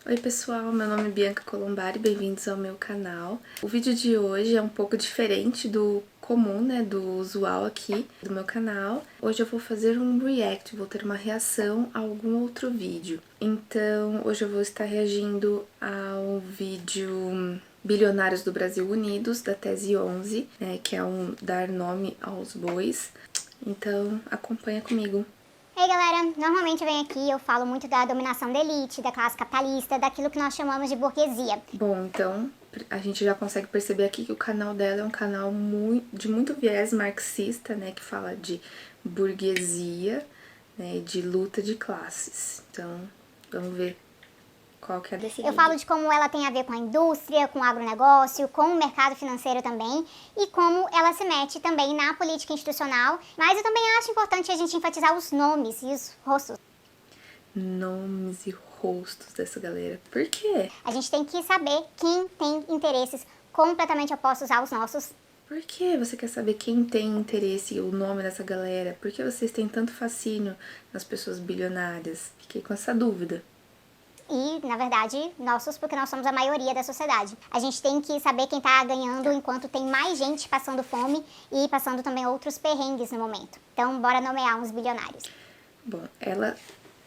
Oi pessoal, meu nome é Bianca Colombari, bem-vindos ao meu canal. O vídeo de hoje é um pouco diferente do comum, né, do usual aqui do meu canal. Hoje eu vou fazer um react, vou ter uma reação a algum outro vídeo. Então, hoje eu vou estar reagindo ao vídeo Bilionários do Brasil Unidos, da Tese 11, né, que é um dar nome aos bois. Então, acompanha comigo. Ei galera, normalmente eu venho aqui e eu falo muito da dominação da elite, da classe capitalista, daquilo que nós chamamos de burguesia. Bom, então a gente já consegue perceber aqui que o canal dela é um canal de muito viés marxista, né, que fala de burguesia, né, de luta de classes. Então, vamos ver qual que é desse vídeo. Eu falo de como ela tem a ver com a indústria, com o agronegócio, com o mercado financeiro também e como ela se mete também na política institucional, mas eu também acho importante a gente enfatizar os nomes e os rostos. Nomes e rostos dessa galera. Por quê? A gente tem que saber quem tem interesses completamente opostos aos nossos. Por que você quer saber quem tem interesse, o nome dessa galera? Por que vocês têm tanto fascínio nas pessoas bilionárias? Fiquei com essa dúvida. E, na verdade, nossos, porque nós somos a maioria da sociedade. A gente tem que saber quem tá ganhando enquanto tem mais gente passando fome e passando também outros perrengues no momento. Então, bora nomear uns bilionários. Bom, ela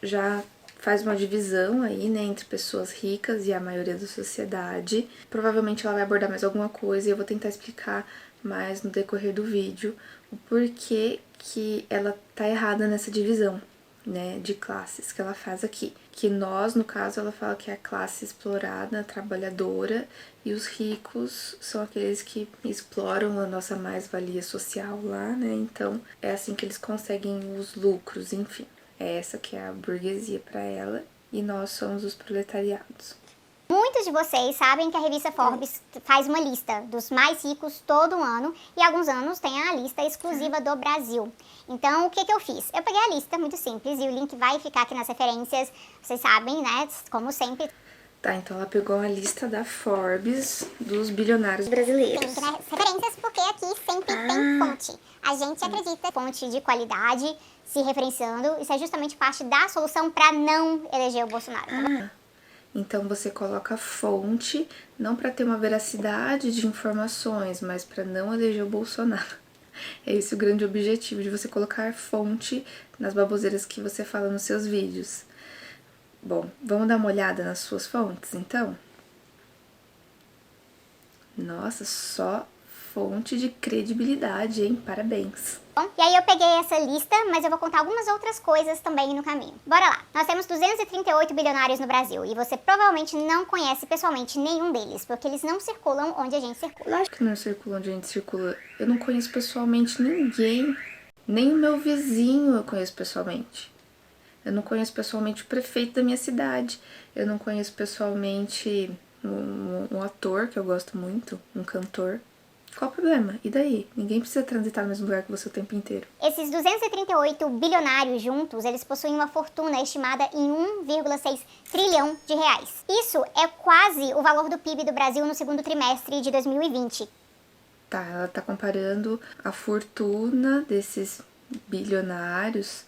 já faz uma divisão aí, né, entre pessoas ricas e a maioria da sociedade. Provavelmente ela vai abordar mais alguma coisa e eu vou tentar explicar mais no decorrer do vídeo o porquê que ela tá errada nessa divisão, né, de classes que ela faz aqui. Que nós, no caso, ela fala que é a classe explorada, trabalhadora, e os ricos são aqueles que exploram a nossa mais-valia social lá, né, então é assim que eles conseguem os lucros, enfim. É essa que é a burguesia para ela, e nós somos os proletariados. Muitos de vocês sabem que a revista Forbes faz uma lista dos mais ricos todo ano e alguns anos tem a lista exclusiva do Brasil. Então, o que eu fiz? Eu peguei a lista, muito simples, e o link vai ficar aqui nas referências, vocês sabem, né, como sempre. Tá, então ela pegou a lista da Forbes dos bilionários brasileiros. Tem referências porque aqui sempre tem fonte. A gente acredita fonte de qualidade, se referenciando, isso é justamente parte da solução para não eleger o Bolsonaro. Então você coloca a fonte, não para ter uma veracidade de informações, mas para não eleger o Bolsonaro. É esse o grande objetivo de você colocar fonte nas baboseiras que você fala nos seus vídeos. Bom, vamos dar uma olhada nas suas fontes, então? Nossa, só fonte de credibilidade, hein? Parabéns! Bom, e aí eu peguei essa lista, mas eu vou contar algumas outras coisas também no caminho. Bora lá! Nós temos 238 bilionários no Brasil e você provavelmente não conhece pessoalmente nenhum deles, porque eles não circulam onde a gente circula. Lógico que não circula onde a gente circula. Eu não conheço pessoalmente ninguém, nem o meu vizinho eu conheço pessoalmente. Eu não conheço pessoalmente o prefeito da minha cidade. Eu não conheço pessoalmente um ator que eu gosto muito, um cantor. Qual o problema? E daí? Ninguém precisa transitar no mesmo lugar que você o tempo inteiro. Esses 238 bilionários juntos, eles possuem uma fortuna estimada em 1,6 trilhão de reais. Isso é quase o valor do PIB do Brasil no segundo trimestre de 2020. Tá, ela tá comparando a fortuna desses bilionários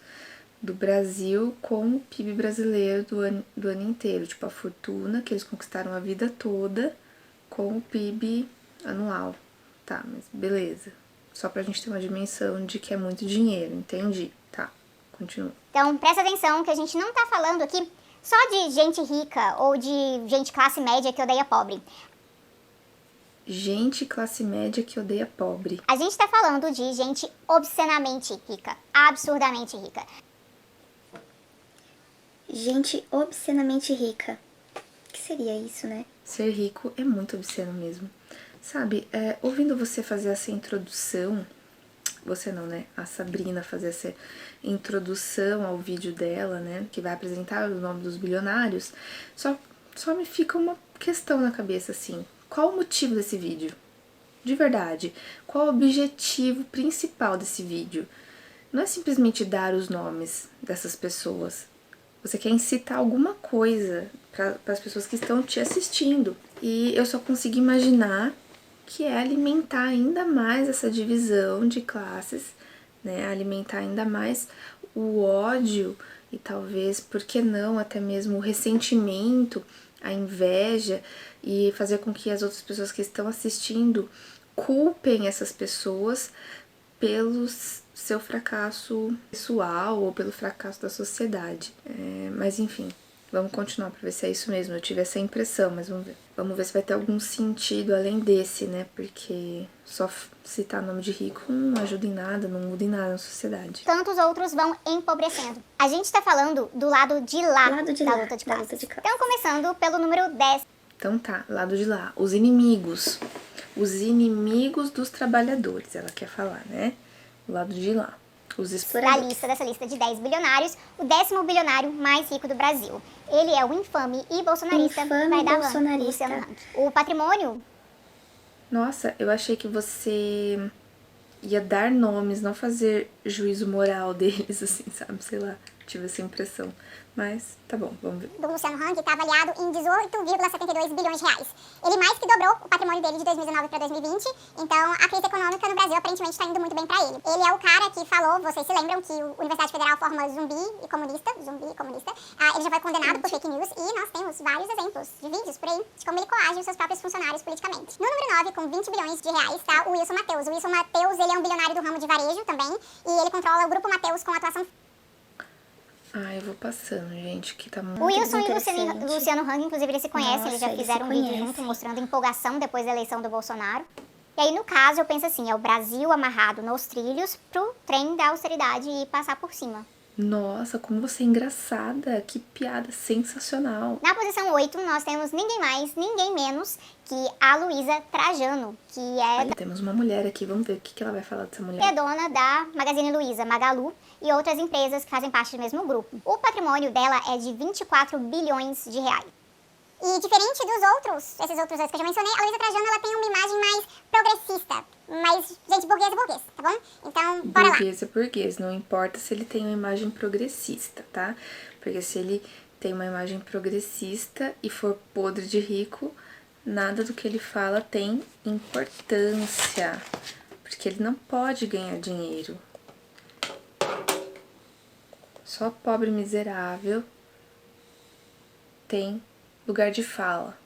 do Brasil com o PIB brasileiro do ano inteiro. Tipo, a fortuna que eles conquistaram a vida toda com o PIB anual. Tá, mas beleza. Só pra gente ter uma dimensão de que é muito dinheiro, entendi. Tá, continua. Então, presta atenção que a gente não tá falando aqui só de gente rica ou de gente classe média que odeia pobre. Gente classe média que odeia pobre. A gente tá falando de gente obscenamente rica, absurdamente rica. Gente obscenamente rica. O que seria isso, né? Ser rico é muito obsceno mesmo. Sabe, ouvindo você fazer essa introdução, você não, né? A Sabrina fazer essa introdução ao vídeo dela, né? Que vai apresentar o nome dos bilionários, só me fica uma questão na cabeça, assim. Qual o motivo desse vídeo? De verdade, qual o objetivo principal desse vídeo? Não é simplesmente dar os nomes dessas pessoas. Você quer incitar alguma coisa para as pessoas que estão te assistindo. E eu só consigo imaginar que é alimentar ainda mais essa divisão de classes, né? Alimentar ainda mais o ódio e talvez, por que não, até mesmo o ressentimento a inveja e fazer com que as outras pessoas que estão assistindo culpem essas pessoas pelo seu fracasso pessoal ou pelo fracasso da sociedade. Mas enfim, vamos continuar pra ver se é isso mesmo. Eu tive essa impressão, mas vamos ver. Vamos ver se vai ter algum sentido além desse, né? Porque só citar nome de rico não ajuda em nada, não muda em nada na sociedade. Tantos outros vão empobrecendo. A gente tá falando do lado de lá da luta de classes. Então, começando pelo número 10. Então tá, lado de lá. Os inimigos. Os inimigos dos trabalhadores, ela quer falar, né? O lado de lá. Os exploradores. Dessa lista de 10 bilionários, o 10º bilionário mais rico do Brasil. Ele é o infame e bolsonarista Luciano Huck. O patrimônio... Nossa, eu achei que você ia dar nomes, não fazer juízo moral deles, assim, sabe? Sei lá, tive essa impressão. Mas tá bom, vamos ver. Do Luciano Huck está avaliado em 18,72 bilhões de reais. Ele mais que dobrou o patrimônio dele de 2019 para 2020, então a crise econômica no Brasil aparentemente está indo muito bem para ele. Ele é o cara que falou, vocês se lembram, que a Universidade Federal forma zumbi e comunista. Ele já foi condenado por fake news e nós temos vários exemplos de vídeos por aí de como ele coage os seus próprios funcionários politicamente. No número 9, com 20 bilhões de reais, está o Wilson Mateus. O Wilson Mateus, ele é um bilionário do ramo de varejo também, e ele controla o Grupo Mateus com atuação... Eu vou passando, gente, que tá muito O Wilson e o Luciano Huck, inclusive, eles se conhecem. Eles já fizeram um vídeo junto mostrando empolgação depois da eleição do Bolsonaro. E aí, no caso, eu penso assim, é o Brasil amarrado nos trilhos pro trem da austeridade e passar por cima. Nossa, como você é engraçada, que piada sensacional. Na posição 8, nós temos ninguém mais, ninguém menos que a Luísa Trajano, que é... Temos uma mulher aqui, vamos ver o que ela vai falar dessa mulher. É dona da Magazine Luiza, Magalu, e outras empresas que fazem parte do mesmo grupo. O patrimônio dela é de 24 bilhões de reais. E diferente esses outros dois que eu já mencionei, a Luísa Trajano, ela tem uma imagem mais progressista. Mas, gente, burguês é burguês, tá bom? Então, bora lá. Burguês é burguês, não importa se ele tem uma imagem progressista, tá? Porque se ele tem uma imagem progressista e for podre de rico, nada do que ele fala tem importância. Porque ele não pode ganhar dinheiro. Só pobre miserável tem lugar de fala.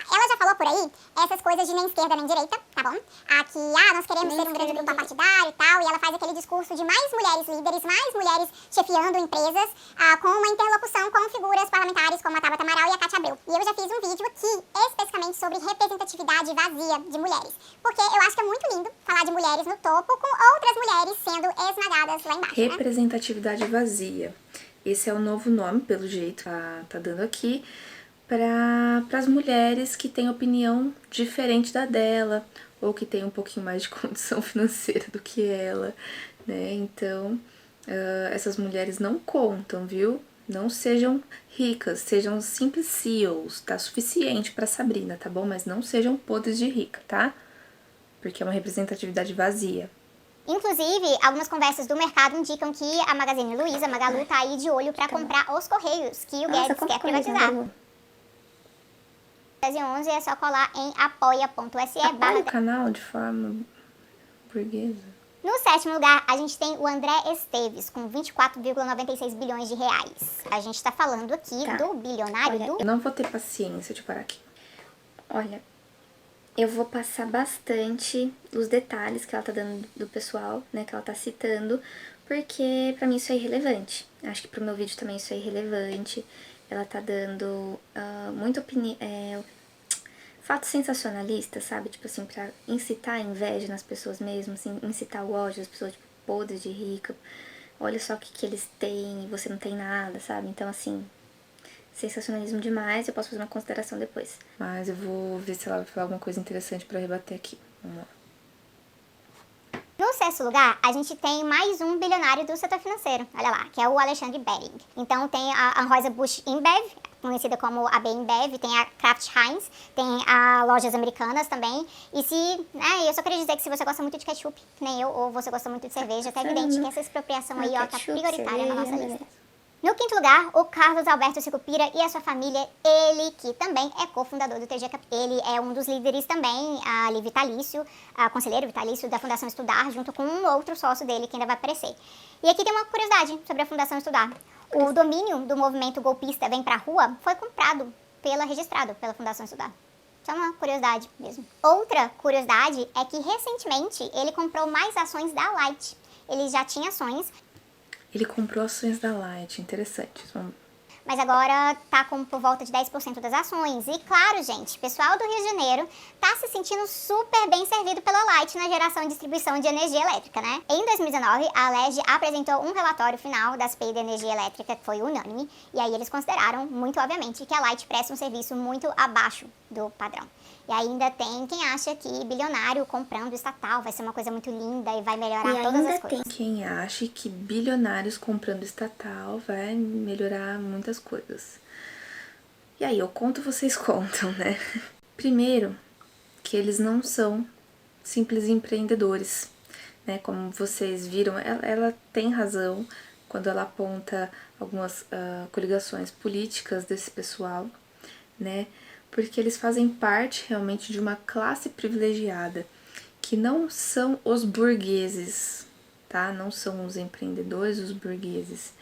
Ela já falou por aí essas coisas de nem esquerda nem direita, tá bom? Aqui, nós queremos ser um grande grupo partidário e tal, e ela faz aquele discurso de mais mulheres líderes, mais mulheres chefiando empresas, com uma interlocução com figuras parlamentares como a Tabata Amaral e a Cátia Abreu. E eu já fiz um vídeo aqui, especificamente sobre representatividade vazia de mulheres, porque eu acho que é muito lindo falar de mulheres no topo com outras mulheres sendo esmagadas lá embaixo, Representatividade vazia. Esse é o novo nome, pelo jeito, tá dando aqui, para as mulheres que têm opinião diferente da dela, ou que têm um pouquinho mais de condição financeira do que ela, né? Então, essas mulheres não contam, viu? Não sejam ricas, sejam simples CEOs, tá? Suficiente pra Sabrina, tá bom? Mas não sejam podres de rica, tá? Porque é uma representatividade vazia. Inclusive, algumas conversas do mercado indicam que a Magazine Luiza, Magalu, tá aí de olho pra comprar os Correios, que o Guedes quer privatizar. 2011 é só colar em apoia.se. Apoia o canal de forma burguesa. No 7º lugar, a gente tem o André Esteves, com 24,96 bilhões de reais. A gente tá falando aqui do bilionário do... Eu não vou ter paciência de parar aqui. Olha, eu vou passar bastante os detalhes que ela tá dando do pessoal, né, que ela tá citando, porque pra mim isso é irrelevante. Acho que pro meu vídeo também isso é irrelevante. Ela tá dando muita opinião, fatos sensacionalistas, sabe? Tipo assim, pra incitar a inveja nas pessoas mesmo, assim, incitar o ódio das pessoas, tipo, podres de rica. Olha só o que eles têm e você não tem nada, sabe? Então, assim, sensacionalismo demais. Eu posso fazer uma consideração depois. Mas eu vou ver se ela vai falar alguma coisa interessante pra rebater aqui. Vamos lá. No 6º lugar, a gente tem mais um bilionário do setor financeiro, olha lá, que é o Alexandre Bering. Então tem a Anheuser-Busch InBev, conhecida como AB InBev, tem a Kraft Heinz, tem a Lojas Americanas também. E eu só queria dizer que se você gosta muito de ketchup, que nem eu, ou você gosta muito de cerveja, tá evidente que essa expropriação aí, tá prioritária na nossa lista. No 5º lugar, o Carlos Alberto Sicupira e a sua família, ele que também é cofundador do TG Capital. Ele é um dos líderes também, ali vitalício, conselheiro vitalício da Fundação Estudar, junto com um outro sócio dele que ainda vai aparecer. E aqui tem uma curiosidade sobre a Fundação Estudar. O domínio do movimento golpista Vem Pra Rua foi comprado registrado pela Fundação Estudar. Só uma curiosidade mesmo. Outra curiosidade é que recentemente ele comprou mais ações da Light. Ele já tinha ações. Ele comprou ações da Light, interessante. Mas agora tá com por volta de 10% das ações. E claro, gente, o pessoal do Rio de Janeiro tá se sentindo super bem servido pela Light na geração e distribuição de energia elétrica, né? Em 2019, a Alerj apresentou um relatório final da CPI da energia elétrica que foi unânime. E aí eles consideraram, muito obviamente, que a Light presta um serviço muito abaixo do padrão. E ainda tem quem acha que bilionário comprando estatal vai ser uma coisa muito linda e vai melhorar todas as coisas. Tem quem acha que bilionários comprando estatal vai melhorar muitas coisas. E aí, eu conto, vocês contam, né? Primeiro, que eles não são simples empreendedores, né? Como vocês viram, ela tem razão quando ela aponta algumas coligações políticas desse pessoal, né? Porque eles fazem parte realmente de uma classe privilegiada, que não são os burgueses, tá? Não são os empreendedores, os burgueses,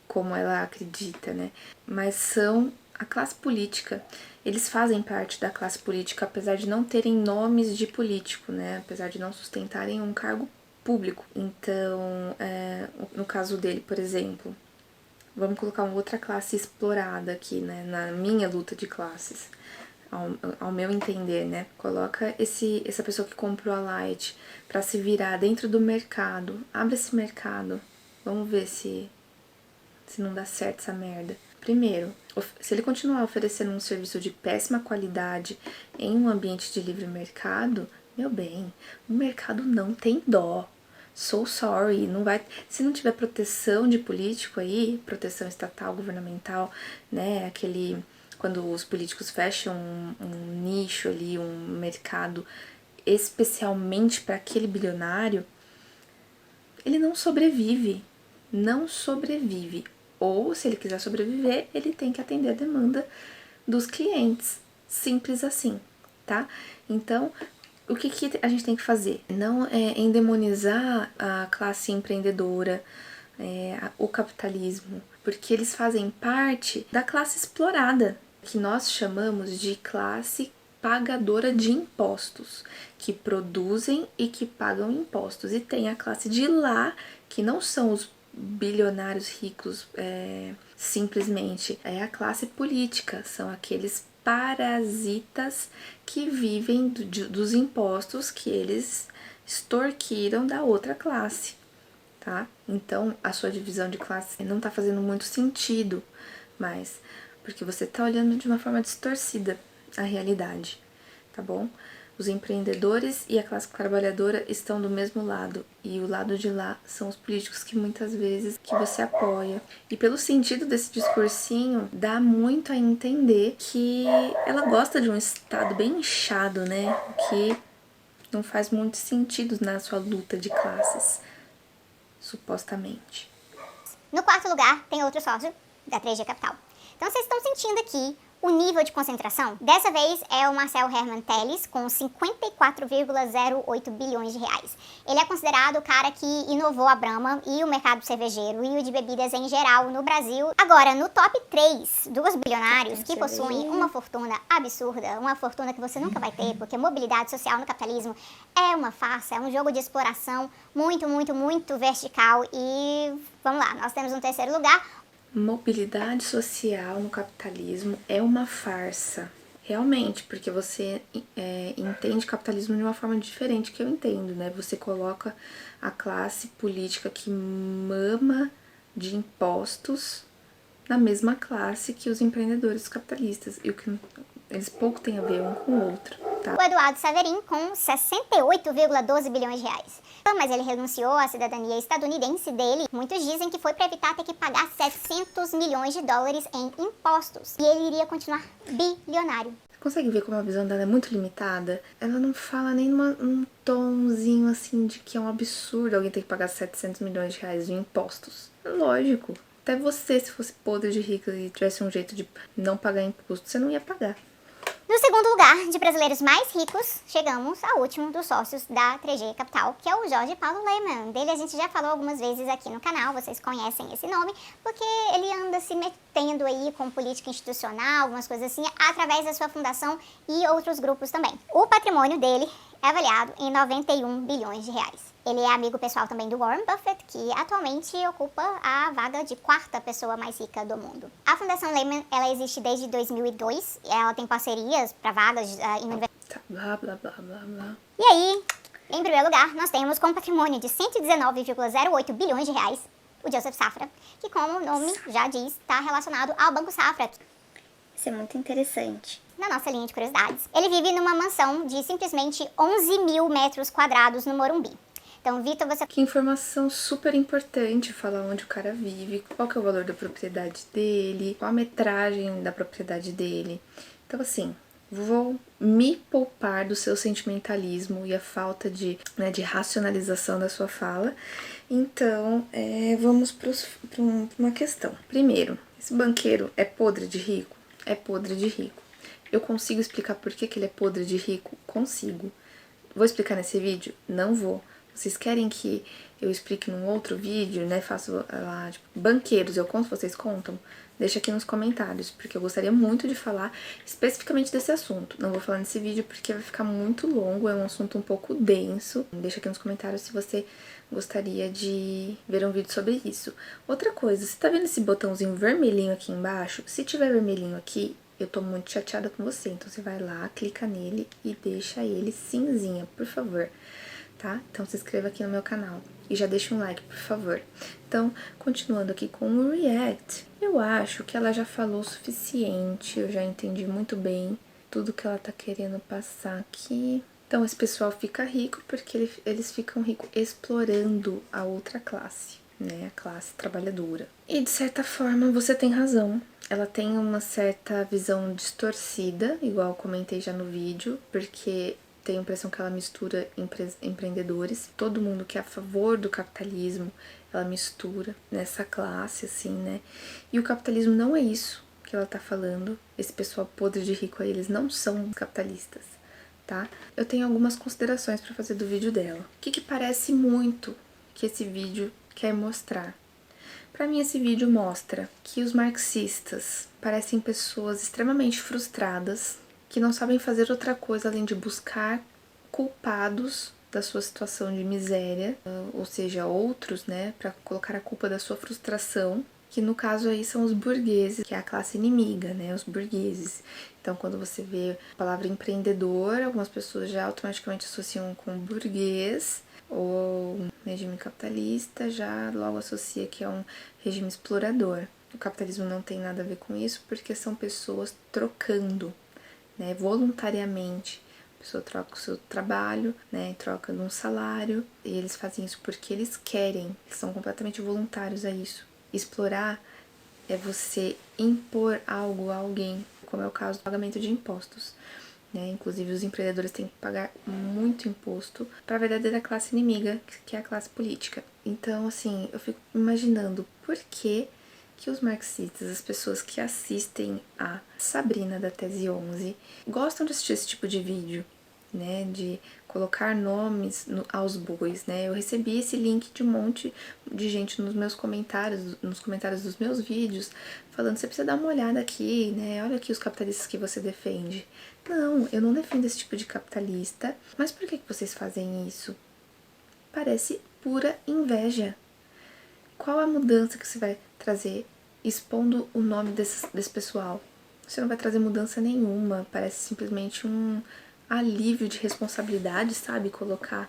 como ela acredita, né? Mas são a classe política. Eles fazem parte da classe política, apesar de não terem nomes de político, né? Apesar de não sustentarem um cargo público. Então, no caso dele, por exemplo, vamos colocar uma outra classe explorada aqui, né, na minha luta de classes, ao meu entender, né, coloca essa pessoa que comprou a Light para se virar dentro do mercado, abre esse mercado, vamos ver se não dá certo essa merda. Primeiro, se ele continuar oferecendo um serviço de péssima qualidade em um ambiente de livre mercado, meu bem, o mercado não tem dó. So sorry, não vai. Se não tiver proteção de político aí, proteção estatal, governamental, né? Quando os políticos fecham um nicho ali, um mercado especialmente para aquele bilionário, ele não sobrevive. Não sobrevive. Ou, se ele quiser sobreviver, ele tem que atender a demanda dos clientes. Simples assim, tá? Então, o que a gente tem que fazer? Não é endemonizar a classe empreendedora, o capitalismo, porque eles fazem parte da classe explorada, que nós chamamos de classe pagadora de impostos, que produzem e que pagam impostos. E tem a classe de lá, que não são os bilionários ricos simplesmente, é a classe política, são aqueles parasitas que vivem dos impostos que eles extorquiram da outra classe, tá? Então, a sua divisão de classe não tá fazendo muito sentido, mas porque você tá olhando de uma forma distorcida a realidade, tá bom? Os empreendedores e a classe trabalhadora estão do mesmo lado, e o lado de lá são os políticos que muitas vezes que você apoia. E pelo sentido desse discursinho, dá muito a entender que ela gosta de um estado bem inchado, né? Que não faz muito sentido na sua luta de classes, supostamente. No quarto lugar, tem outro sócio da 3G Capital. Então vocês estão sentindo aqui o nível de concentração? Dessa vez é o Marcel Herman Telles, com 54,08 bilhões de reais. Ele é considerado o cara que inovou a Brahma e o mercado cervejeiro e o de bebidas em geral no Brasil. Agora, no top 3 dos bilionários que possuem uma fortuna absurda, uma fortuna que você nunca vai ter, porque mobilidade social no capitalismo é uma farsa, é um jogo de exploração muito, muito, muito vertical. E vamos lá, nós temos um terceiro lugar. Mobilidade social no capitalismo é uma farsa, realmente, porque você entende capitalismo de uma forma diferente que eu entendo, né? Você coloca a classe política que mama de impostos na mesma classe que os empreendedores capitalistas, e o que eles pouco têm a ver um com o outro, tá? O Eduardo Saverin com 68,12 bilhões de reais. Mas ele renunciou à cidadania estadunidense dele. Muitos dizem que foi para evitar ter que pagar 700 milhões de dólares em impostos. E ele iria continuar bilionário. Você consegue ver como a visão dela é muito limitada? Ela não fala nem num tomzinho assim de que é um absurdo alguém ter que pagar 700 milhões de reais em impostos. Lógico. Até você, se fosse podre de rico e tivesse um jeito de não pagar imposto, você não ia pagar. No segundo lugar de brasileiros mais ricos, chegamos ao último dos sócios da 3G Capital, que é o Jorge Paulo Lemann. Dele a gente já falou algumas vezes aqui no canal, vocês conhecem esse nome, porque ele anda se metendo aí com política institucional, algumas coisas assim, através da sua fundação e outros grupos também. O patrimônio dele é avaliado em 91 bilhões de reais. Ele é amigo pessoal também do Warren Buffett, que atualmente ocupa a vaga de 4ª pessoa mais rica do mundo. A Fundação Lehman, ela existe desde 2002, ela tem parcerias para vagas em universidades. Tá, blá, blá, blá, blá, blá. E aí, em primeiro lugar, nós temos com patrimônio de 119,08 bilhões de reais, o Joseph Safra, que como o nome já diz, está relacionado ao Banco Safra. Isso é muito interessante. Na nossa linha de curiosidades, ele vive numa mansão de simplesmente 11 mil metros quadrados no Morumbi. Então, Vitor, você... Que informação super importante, falar onde o cara vive, qual que é o valor da propriedade dele, qual a metragem da propriedade dele. Então, assim, vou me poupar do seu sentimentalismo e a falta de racionalização da sua fala. Então, vamos para uma questão. Primeiro, esse banqueiro é podre de rico? É podre de rico. Eu consigo explicar por que ele é podre de rico? Consigo. Vou explicar nesse vídeo? Não vou. Vocês querem que eu explique num outro vídeo, né? Faço lá, tipo, banqueiros, eu conto, vocês contam? Deixa aqui nos comentários, porque eu gostaria muito de falar especificamente desse assunto. Não vou falar nesse vídeo porque vai ficar muito longo, é um assunto um pouco denso. Deixa aqui nos comentários se você gostaria de ver um vídeo sobre isso. Outra coisa, você tá vendo esse botãozinho vermelhinho aqui embaixo? Se tiver vermelhinho aqui, eu tô muito chateada com você. Então você vai lá, clica nele e deixa ele cinzinha, por favor. Tá? Então se inscreva aqui no meu canal e já deixa um like, por favor. Então, continuando aqui com o React, eu acho que ela já falou o suficiente, eu já entendi muito bem tudo que ela tá querendo passar aqui. Então, esse pessoal fica rico porque eles ficam ricos explorando a outra classe, né? A classe trabalhadora. E, de certa forma, você tem razão. Ela tem uma certa visão distorcida, igual eu comentei já no vídeo, porque... tenho a impressão que ela mistura empreendedores. Todo mundo que é a favor do capitalismo, ela mistura nessa classe, assim, né? E o capitalismo não é isso que ela tá falando. Esse pessoal podre de rico aí, eles não são capitalistas, tá? Eu tenho algumas considerações pra fazer do vídeo dela. O que parece muito que esse vídeo quer mostrar? Pra mim, esse vídeo mostra que os marxistas parecem pessoas extremamente frustradas, que não sabem fazer outra coisa além de buscar culpados da sua situação de miséria, ou seja, outros, né, para colocar a culpa da sua frustração, que no caso aí são os burgueses, que é a classe inimiga, né, os burgueses. Então, quando você vê a palavra empreendedor, algumas pessoas já automaticamente associam com burguês, ou regime capitalista, já logo associa que é um regime explorador. O capitalismo não tem nada a ver com isso, porque são pessoas trocando, né, voluntariamente. A pessoa troca o seu trabalho, né, troca de um salário, e eles fazem isso porque eles querem, eles são completamente voluntários a isso. Explorar é você impor algo a alguém, como é o caso do pagamento de impostos, né? Inclusive os empreendedores têm que pagar muito imposto para a verdadeira classe inimiga, que é a classe política. Então, assim, eu fico imaginando por que os marxistas, as pessoas que assistem a Sabrina da Tese 11, gostam de assistir esse tipo de vídeo, né, de colocar nomes aos bois, né. Eu recebi esse link de um monte de gente nos comentários dos meus vídeos, falando, você precisa dar uma olhada aqui, né, olha aqui os capitalistas que você defende. Não, eu não defendo esse tipo de capitalista, mas por que vocês fazem isso? Parece pura inveja. Qual a mudança que você vai trazer expondo o nome desse pessoal? Você não vai trazer mudança nenhuma, parece simplesmente um alívio de responsabilidade, sabe? Colocar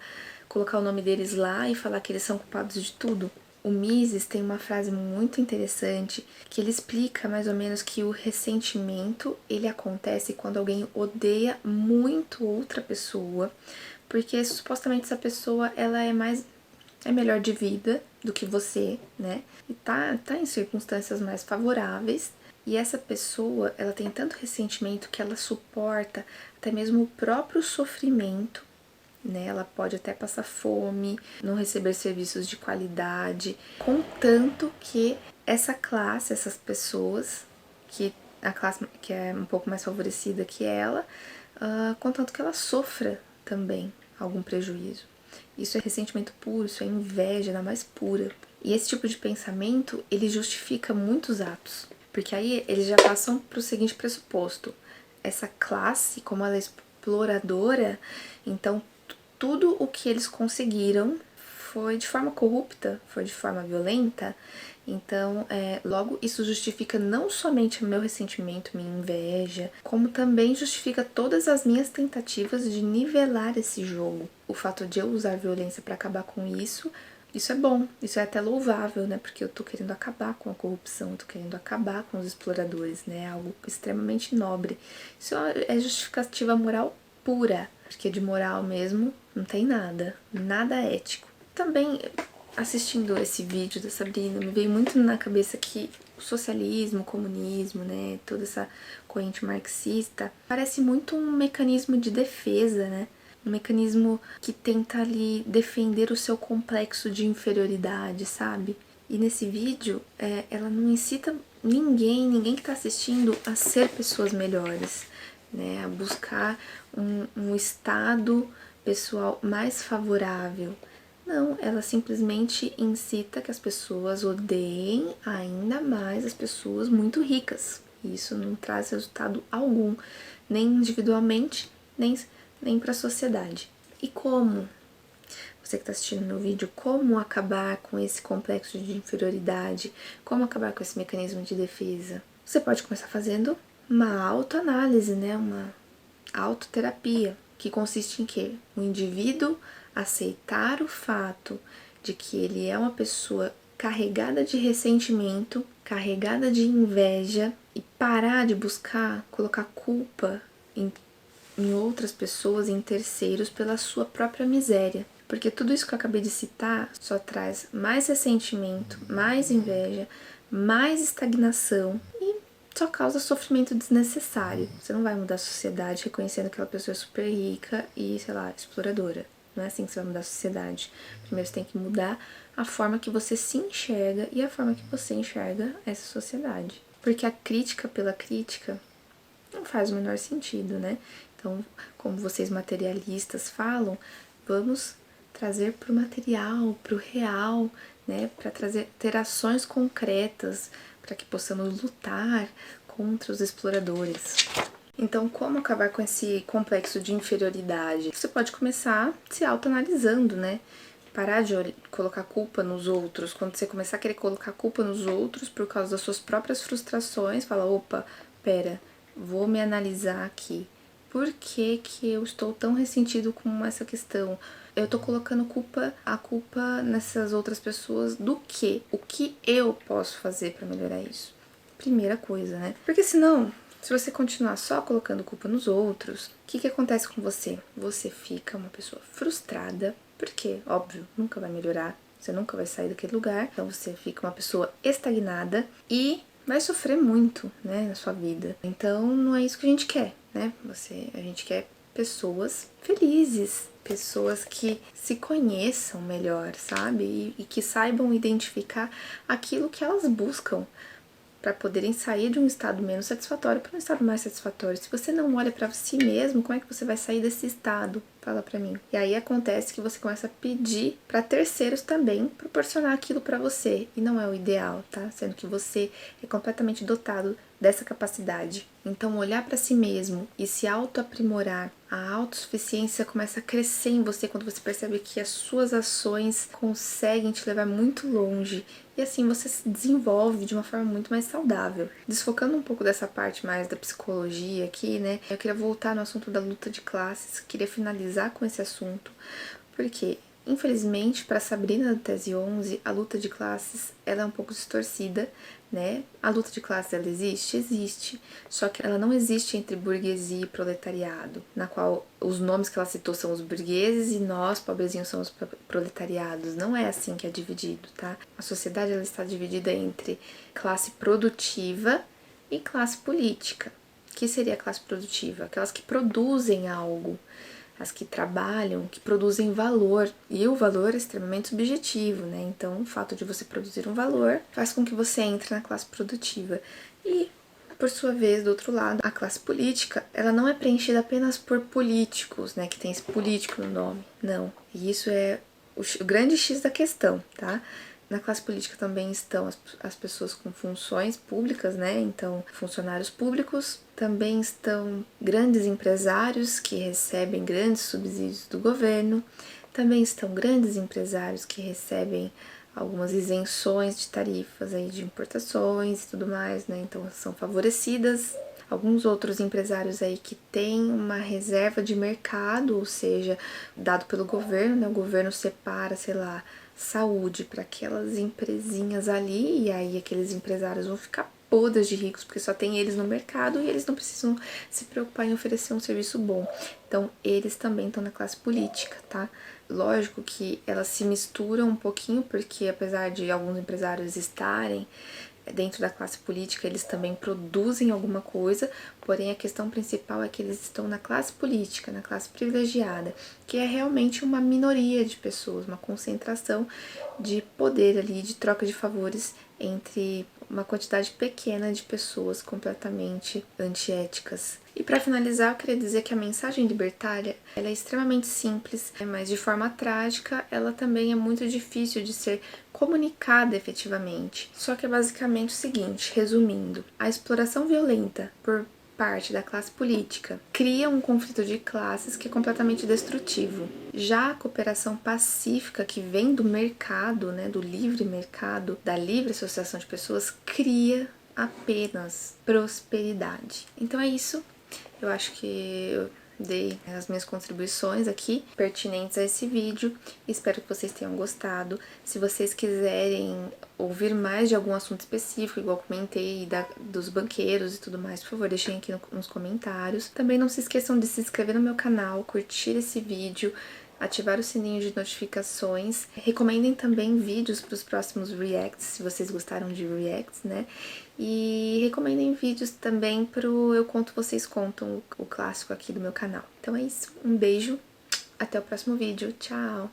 o nome deles lá e falar que eles são culpados de tudo. O Mises tem uma frase muito interessante que ele explica mais ou menos que o ressentimento, ele acontece quando alguém odeia muito outra pessoa, porque supostamente essa pessoa ela é melhor de vida do que você, né? E tá em circunstâncias mais favoráveis. E essa pessoa, ela tem tanto ressentimento que ela suporta até mesmo o próprio sofrimento, né? Ela pode até passar fome, não receber serviços de qualidade, contanto que essa classe, essas pessoas que a classe que é um pouco mais favorecida que ela, contanto que ela sofra também algum prejuízo. Isso é ressentimento puro, isso é inveja da mais pura. E esse tipo de pensamento, ele justifica muitos atos, porque aí eles já passam para o seguinte pressuposto: essa classe, como ela é exploradora, então tudo o que eles conseguiram foi de forma corrupta, foi de forma violenta. Então, logo isso justifica não somente o meu ressentimento, minha inveja, como também justifica todas as minhas tentativas de nivelar esse jogo. O fato de eu usar violência para acabar com isso é bom, isso é até louvável, né? Porque eu tô querendo acabar com a corrupção, eu tô querendo acabar com os exploradores, né? Algo extremamente nobre. Isso é justificativa moral pura, porque de moral mesmo não tem nada, nada ético. Também, assistindo esse vídeo da Sabrina, me veio muito na cabeça que o socialismo, o comunismo, né, toda essa corrente marxista, parece muito um mecanismo de defesa, né? Um mecanismo que tenta ali defender o seu complexo de inferioridade, sabe? E nesse vídeo, ela não incita ninguém que tá assistindo a ser pessoas melhores, né? A buscar um estado pessoal mais favorável. Não, ela simplesmente incita que as pessoas odeiem ainda mais as pessoas muito ricas. E isso não traz resultado algum, nem individualmente, nem para a sociedade. E como? Você que está assistindo meu vídeo, como acabar com esse complexo de inferioridade? Como acabar com esse mecanismo de defesa? Você pode começar fazendo uma autoanálise, né? Uma autoterapia, que consiste em quê? O indivíduo aceitar o fato de que ele é uma pessoa carregada de ressentimento, carregada de inveja, e parar de buscar colocar culpa em outras pessoas, em terceiros, pela sua própria miséria. Porque tudo isso que eu acabei de citar só traz mais ressentimento, mais inveja, mais estagnação e só causa sofrimento desnecessário. Você não vai mudar a sociedade reconhecendo que aquela pessoa é super rica e, sei lá, exploradora. Não é assim que você vai mudar a sociedade. Primeiro você tem que mudar a forma que você se enxerga e a forma que você enxerga essa sociedade. Porque a crítica pela crítica não faz o menor sentido, né? Então, como vocês materialistas falam, vamos trazer para o material, para o real, né? Para ter ações concretas, para que possamos lutar contra os exploradores. Então, como acabar com esse complexo de inferioridade? Você pode começar se autoanalisando, né? Parar de colocar culpa nos outros. Quando você começar a querer colocar culpa nos outros por causa das suas próprias frustrações, fala, opa, pera, vou me analisar aqui. Por que que eu estou tão ressentido com essa questão? Eu tô colocando a culpa nessas outras pessoas do quê? O que eu posso fazer para melhorar isso? Primeira coisa, né? Porque senão, se você continuar só colocando culpa nos outros, o que acontece com você? Você fica uma pessoa frustrada, porque, óbvio, nunca vai melhorar, você nunca vai sair daquele lugar, então você fica uma pessoa estagnada e vai sofrer muito, né, na sua vida. Então, não é isso que a gente quer, né? A gente quer pessoas felizes, pessoas que se conheçam melhor, sabe? E que saibam identificar aquilo que elas buscam para poderem sair de um estado menos satisfatório para um estado mais satisfatório. Se você não olha para si mesmo, como é que você vai sair desse estado? Fala para mim. E aí acontece que você começa a pedir para terceiros também proporcionar aquilo para você, e não é o ideal, tá? Sendo que você é completamente dotado dessa capacidade. Então, olhar para si mesmo e se autoaprimorar, a autossuficiência começa a crescer em você quando você percebe que as suas ações conseguem te levar muito longe. E assim você se desenvolve de uma forma muito mais saudável. Desfocando um pouco dessa parte mais da psicologia aqui, né? Eu queria voltar no assunto da luta de classes, queria finalizar com esse assunto, porque infelizmente para Sabrina da Tese 11, a luta de classes ela é um pouco distorcida, né? A luta de classes ela existe? Existe. Só que ela não existe entre burguesia e proletariado, na qual os nomes que ela citou são os burgueses e nós, pobrezinhos, somos proletariados. Não é assim que é dividido, tá? A sociedade ela está dividida entre classe produtiva e classe política. O que seria a classe produtiva? Aquelas que produzem algo, as que trabalham, que produzem valor. E o valor é extremamente subjetivo, né? Então, o fato de você produzir um valor faz com que você entre na classe produtiva. E Por sua vez, do outro lado, a classe política, ela não é preenchida apenas por políticos, né, que tem esse político no nome, não. E isso é o grande X da questão, tá? Na classe política também estão as pessoas com funções públicas, né? Então, funcionários públicos, também estão grandes empresários que recebem grandes subsídios do governo, também estão grandes empresários que recebem algumas isenções de tarifas aí de importações e tudo mais, né? Então, são favorecidas. Alguns outros empresários aí que têm uma reserva de mercado, ou seja, dado pelo governo, né? O governo separa, sei lá, saúde para aquelas empresinhas ali, e aí aqueles empresários vão ficar podres de ricos, porque só tem eles no mercado e eles não precisam se preocupar em oferecer um serviço bom. Então, eles também estão na classe política, tá? Lógico que elas se misturam um pouquinho, porque apesar de alguns empresários estarem dentro da classe política, eles também produzem alguma coisa, porém a questão principal é que eles estão na classe política, na classe privilegiada, que é realmente uma minoria de pessoas, uma concentração de poder ali, de troca de favores entre uma quantidade pequena de pessoas completamente antiéticas. E para finalizar, eu queria dizer que a mensagem libertária ela é extremamente simples, mas de forma trágica ela também é muito difícil de ser comunicada efetivamente. Só que é basicamente o seguinte, resumindo, a exploração violenta por parte da classe política cria um conflito de classes que é completamente destrutivo. Já a cooperação pacífica que vem do mercado, né, do livre mercado, da livre associação de pessoas, cria apenas prosperidade. Então é isso. Eu acho que eu dei as minhas contribuições aqui pertinentes a esse vídeo. Espero que vocês tenham gostado. Se vocês quiserem ouvir mais de algum assunto específico, igual comentei, dos banqueiros e tudo mais, por favor, deixem aqui nos comentários. Também não se esqueçam de se inscrever no meu canal, curtir esse vídeo, ativar o sininho de notificações. Recomendem também vídeos para os próximos reacts, se vocês gostaram de reacts, né? E recomendem vídeos também pro Eu Conto Vocês Contam, o clássico aqui do meu canal. Então é isso, um beijo, até o próximo vídeo, tchau!